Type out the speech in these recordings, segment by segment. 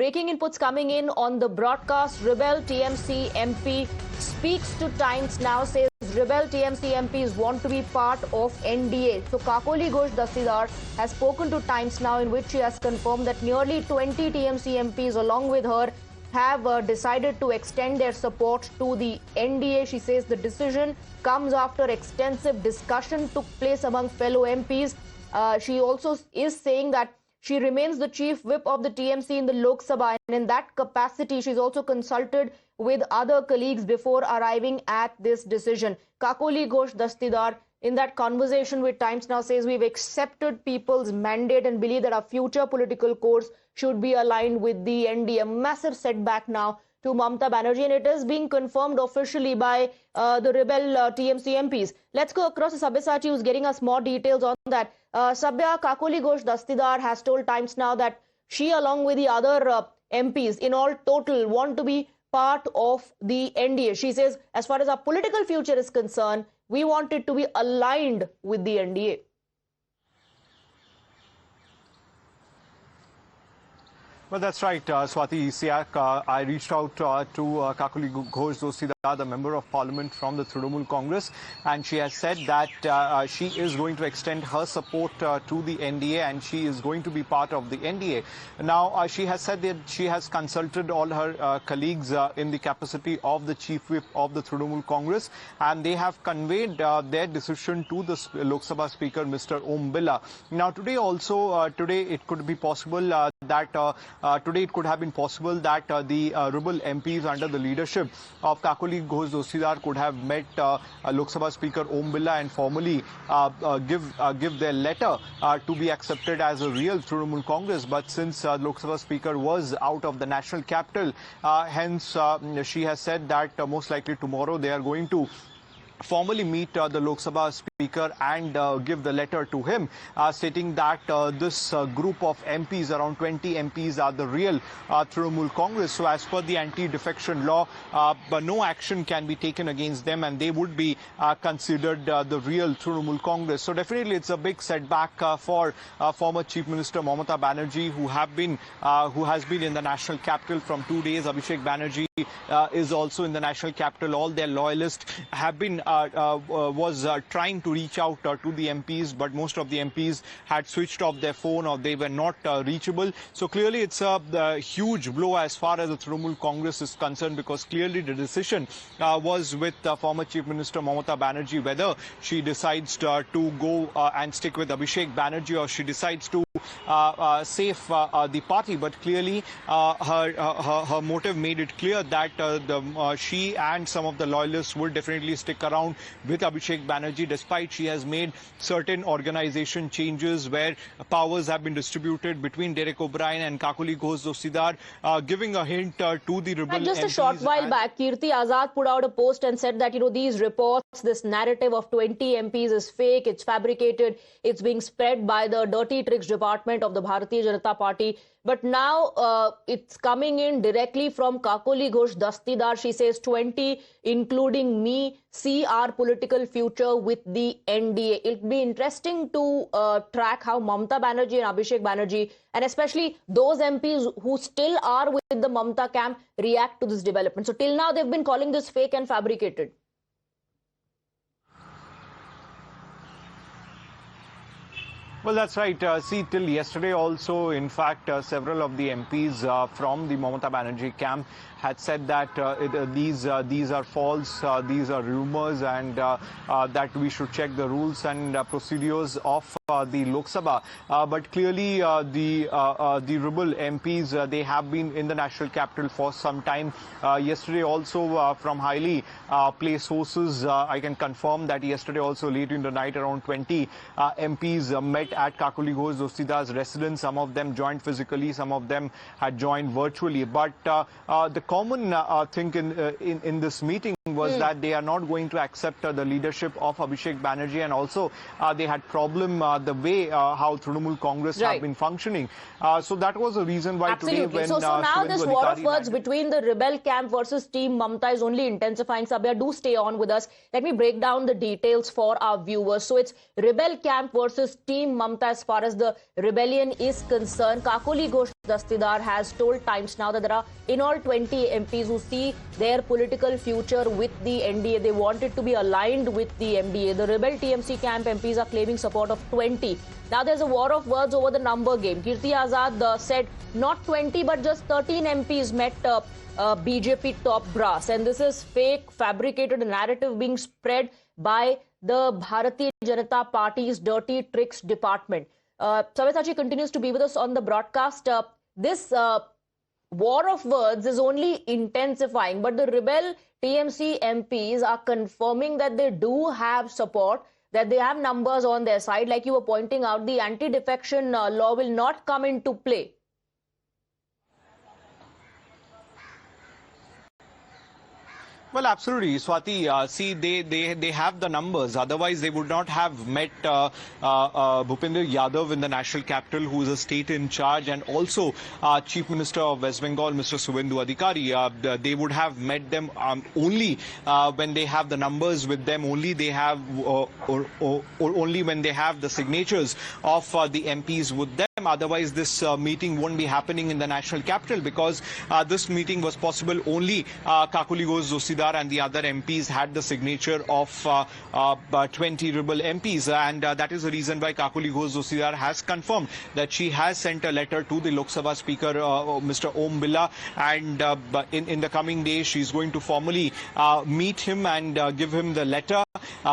breaking inputs coming in on the broadcast. Rebel TMC MP speaks to Times Now, says Rebel TMC MPs want to be part of NDA. So Kakoli Ghosh Dastidar has spoken to Times Now, in which she has confirmed that nearly 20 TMC MPs along with her have decided to extend their support to the NDA. She says the decision comes after extensive discussion took place among fellow MPs. She also is saying that she remains the chief whip of the TMC in the Lok Sabha, and in that capacity, she's also consulted with other colleagues before arriving at this decision. Kakoli Ghosh Dastidar, in that conversation with Times Now, says we've accepted people's mandate and believe that our future political course should be aligned with the NDA. A massive setback now to Mamata Banerjee, and it is being confirmed officially by the Rebel TMC MPs. Let's go across to Sabyasachi, who's getting us more details on that. Sabya, Kakoli Ghosh Dastidar has told Times Now that she, along with the other MPs, in all total, want to be part of the NDA. She says, as far as our political future is concerned, we want it to be aligned with the NDA. Well, that's right, Swati Siak. I reached out to Kakoli Ghosh Dastidar, the Member of Parliament from the Trinamool Congress, and she has said that she is going to extend her support to the NDA and she is going to be part of the NDA. Now, she has said that she has consulted all her colleagues in the capacity of the Chief Whip of the Trinamool Congress, and they have conveyed their decision to the Lok Sabha Speaker, Mr. Om Birla. Now, today also, today it could be possible today it could have been possible that the Rebel MPs under the leadership of Kakoli Ghosh Dastidar could have met Lok Sabha Speaker Om Birla and formally give their letter to be accepted as a real Trinamool Congress. But since Lok Sabha Speaker was out of the national capital, hence she has said that most likely tomorrow they are going to formally meet the Lok Sabha Speaker and give the letter to him, stating that this group of MPs, around 20 MPs, are the real Trinamool Congress. So as per the anti-defection law, but no action can be taken against them and they would be considered the real Trinamool Congress. So definitely it's a big setback for former Chief Minister Mamata Banerjee, who has been in the national capital from 2 days. Abhishek Banerjee is also in the national capital. All their loyalists have been trying to reach out to the MPs, but most of the MPs had switched off their phone or they were not reachable. So clearly it's a huge blow as far as the Trinamool Congress is concerned, because clearly the decision was with former Chief Minister Mamata Banerjee whether she decides to go and stick with Abhishek Banerjee or she decides to save the party. But clearly her motive made it clear that she and some of the loyalists would definitely stick around with Abhishek Banerjee, despite she has made certain organization changes where powers have been distributed between Derek O'Brien and Kakoli Ghosh Dastidar, giving a hint to the Rebel MPs. Just a short while back, Kirti Azad put out a post and said that, these reports, this narrative of 20 MPs is fake, it's fabricated, it's being spread by the dirty tricks department of the Bharatiya Janata Party. But now it's coming in directly from Kakoli Ghosh Dastidar. She says 20, including me, see our political future with the NDA. It'll be interesting to track how Mamata Banerjee and Abhishek Banerjee, and especially those MPs who still are with the Mamata camp, react to this development. So till now, they've been calling this fake and fabricated. Well, that's right. See, till yesterday also, in fact, several of the MPs from the Mamata Banerjee camp had said that these are false, these are rumors, and that we should check the rules and procedures of the Lok Sabha. But clearly, the Rebel MPs, they have been in the national capital for some time. Yesterday also, from highly placed sources, I can confirm that yesterday also late in the night, around 20 MPs met at Kakoli Ghosh Dastidar's residence. Some of them joined physically, some of them had joined virtually. But the common thing in this meeting was that they are not going to accept the leadership of Abhishek Banerjee, and also they had problem the way how Trinamool Congress have been functioning. So that was the reason why today when so now this war of words between the rebel camp versus Team Mamata is only intensifying. Sabya, do stay on with us. Let me break down the details for our viewers. So it's rebel camp versus Team Mamata as far as the rebellion is concerned. Kakoli Ghosh Dastidar has told Times Now that there are in all 20 MPs who see their political future with the NDA. They want it to be aligned with the MDA. The rebel TMC camp MPs are claiming support of 20. Now there's a war of words over the number game. Kirti Azad said not 20 but just 13 MPs met BJP top brass, and this is fake, fabricated narrative being spread by the Bharatiya Janata Party's dirty tricks department. Sabitaji continues to be with us on the broadcast. This war of words is only intensifying, but the rebel TMC MPs are confirming that they do have support, that they have numbers on their side. Like you were pointing out, the anti-defection law will not come into play. Well, absolutely, Swati. See, they have the numbers. Otherwise, they would not have met Bhupendra Yadav in the national capital, who is a state in charge, and also Chief Minister of West Bengal, Mr. Suvendu Adhikari. They would have met them only when they have the numbers with them. Only they have, or only when they have the signatures of the MPs with them. Otherwise, this meeting won't be happening in the national capital, because this meeting was possible only Kakuli Ghosh Dastidar and the other MPs had the signature of 20 rebel MPs, and that is the reason why Kakuli Ghosh Dastidar has confirmed that she has sent a letter to the Lok Sabha Speaker, Mr. Om Birla, and in the coming days she is going to formally meet him and give him the letter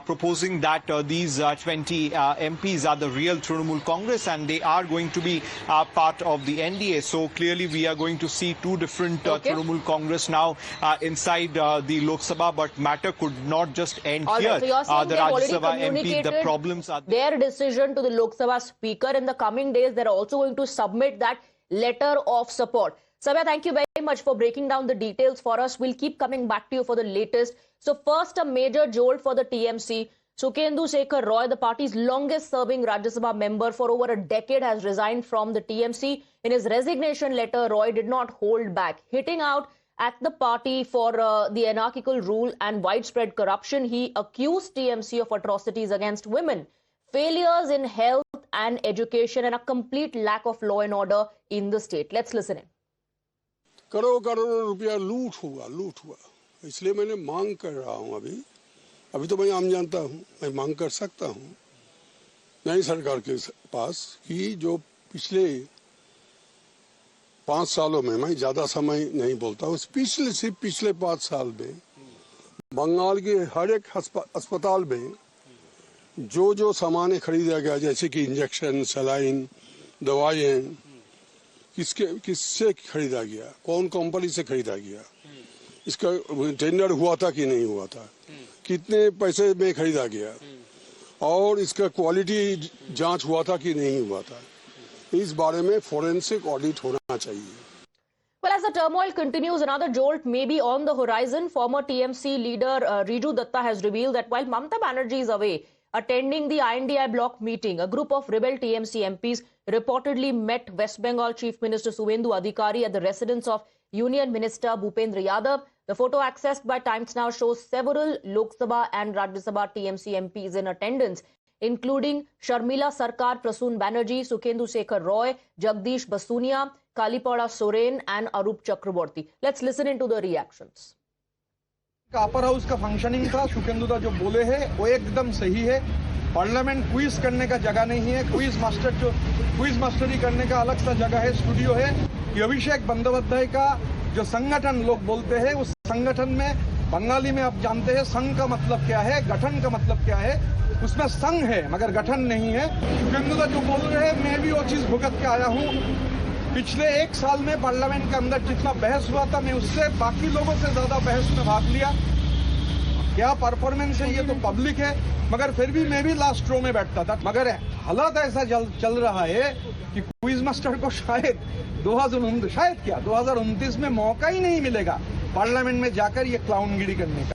proposing that these 20 MPs are the real Trinamool Congress and they are going to be part of the NDA. So clearly we are going to see two different Trinamool Congress now inside the Lok Sabha, but matter could not just end here. Right, so you're saying the Rajya Sabha MP, the problems are their decision to the Lok Sabha Speaker. In the coming days, they're also going to submit that letter of support. Sabya, thank you very much for breaking down the details for us. We'll keep coming back to you for the latest. So first, a major jolt for the TMC. Sukhendu Shekhar Roy, the party's longest-serving Rajya Sabha member for over a decade, has resigned from the TMC. In his resignation letter, Roy did not hold back, hitting out at the party for the anarchical rule and widespread corruption. He accused TMC of atrocities against women, failures in health and education, and a complete lack of law and order in the state. Let's listen in. Crore crore रुपया लूट हुआ इसलिए मैंने मांग कर रहा हूं अभी तो मैं आम जानता हूं मैं मांग कर सकता हूं नई सरकार के पास कि जो पिछले 5 सालों में मैं ज्यादा समय नहीं बोलता हूं सिर्फ पिछले 5 साल में बंगाल के हर एक अस्पताल में जो सामान खरीदा गया जैसे कि इंजेक्शन सलाइन दवाइयां किससे खरीदा गया कौन कंपनी से खरीदा गया इसका टेंडर हुआ था कि नहीं हुआ था कितने पैसे में खरीदा गया और इसका क्वालिटी जांच हुआ था कि नहीं हुआ था इस बारे में फोरेंसिक ऑडिट होना चाहिए. Well, as the turmoil continues, another jolt may be on the horizon. Former TMC leader Riju Datta has revealed that while Mamata Banerjee is away attending the INDI block meeting, a group of rebel TMC MPs reportedly met West Bengal Chief Minister Suvendu Adhikari at the residence of Union Minister Bhupendra Yadav. The photo accessed by Times Now shows several Lok Sabha and Rajya Sabha TMC MPs in attendance, including Sharmila Sarkar, Prasoon Banerjee, Sukhendu Shekhar Roy, Jagdish Basunia, Kalipada Soren and Arup Chakraborty. Let's listen into the reactions. Upper house का functioning था. सुखेंदु दा जो बोले है वो एकदम सही है. पार्लियामेंट क्विज करने का जगह नहीं है. क्विज मास्टरी करने का अलग सा जगह है, स्टूडियो है. ये अभिषेक बंदोपाध्याय का जो संगठन लोग बोलते हैं, उस संगठन में बंगाली में आप जानते हैं संघ का मतलब क्या है, गठन का मतलब क्या है. उसमें संघ है मगर गठन नहीं है. सुखेंदु दा जो बोल रहे हैं मैं भी वो चीज भुगत के आया हूँ. पिछले 1 साल में पार्लियामेंट के अंदर जितना बहस हुआ था मैं उससे बाकी लोगों से ज्यादा बहस में भाग लिया. क्या परफॉर्मेंस है ये तो पब्लिक है, मगर फिर भी मैं भी लास्ट रो में बैठता था. मगर हालात ऐसा चल रहा है कि क्विज मास्टर को शायद 2029 में मौका ही नहीं मिलेगा पार्लियामेंट में जाकर ये क्लाउनगिरी करने का.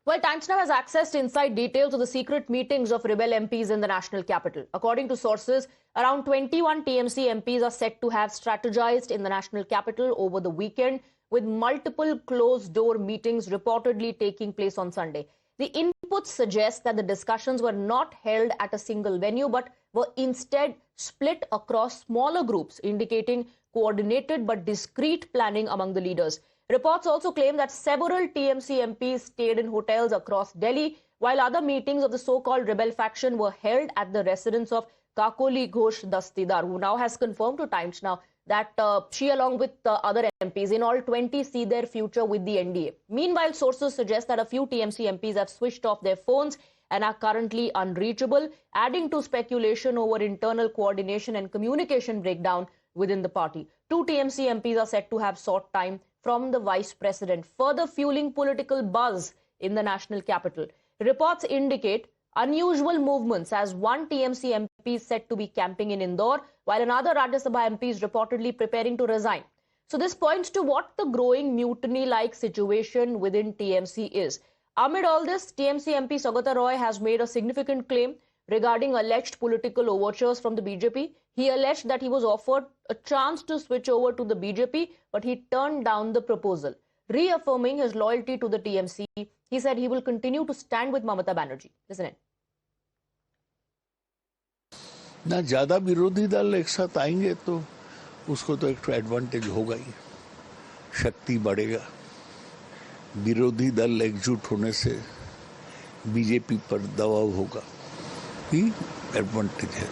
Well, Times Now has accessed inside details of the secret meetings of rebel MPs in the national capital. According to sources, around 21 TMC MPs are said to have strategized in the national capital over the weekend, with multiple closed-door meetings reportedly taking place on Sunday. The inputs suggest that the discussions were not held at a single venue, but were instead split across smaller groups, indicating coordinated but discreet planning among the leaders. Reports also claim that several TMC MPs stayed in hotels across Delhi, while other meetings of the so-called rebel faction were held at the residence of Kakoli Ghosh Dastidar, who now has confirmed to Times Now that she, along with other MPs, in all 20, see their future with the NDA. Meanwhile, sources suggest that a few TMC MPs have switched off their phones and are currently unreachable, adding to speculation over internal coordination and communication breakdown within the party. 2 TMC MPs are said to have sought time from the vice president, further fueling political buzz in the national capital. Reports indicate unusual movements, as one TMC MP is said to be camping in Indore, while another Rajya Sabha MP is reportedly preparing to resign. So this points to what the growing mutiny-like situation within TMC is. Amid all this, TMC MP Saugata Roy has made a significant claim regarding alleged political overtures from the BJP. He alleged that he was offered a chance to switch over to the BJP, but he turned down the proposal. Reaffirming his loyalty to the TMC, he said he will continue to stand with Mamata Banerjee. Listen in. ना ज्यादा विरोधी दल एक साथ आएंगे तो उसको तो एक एडवांटेज होगा ही, शक्ति बढ़ेगा। विरोधी दल एकजुट होने से बीजेपी पर दबाव होगा, ही एडवांटेज है।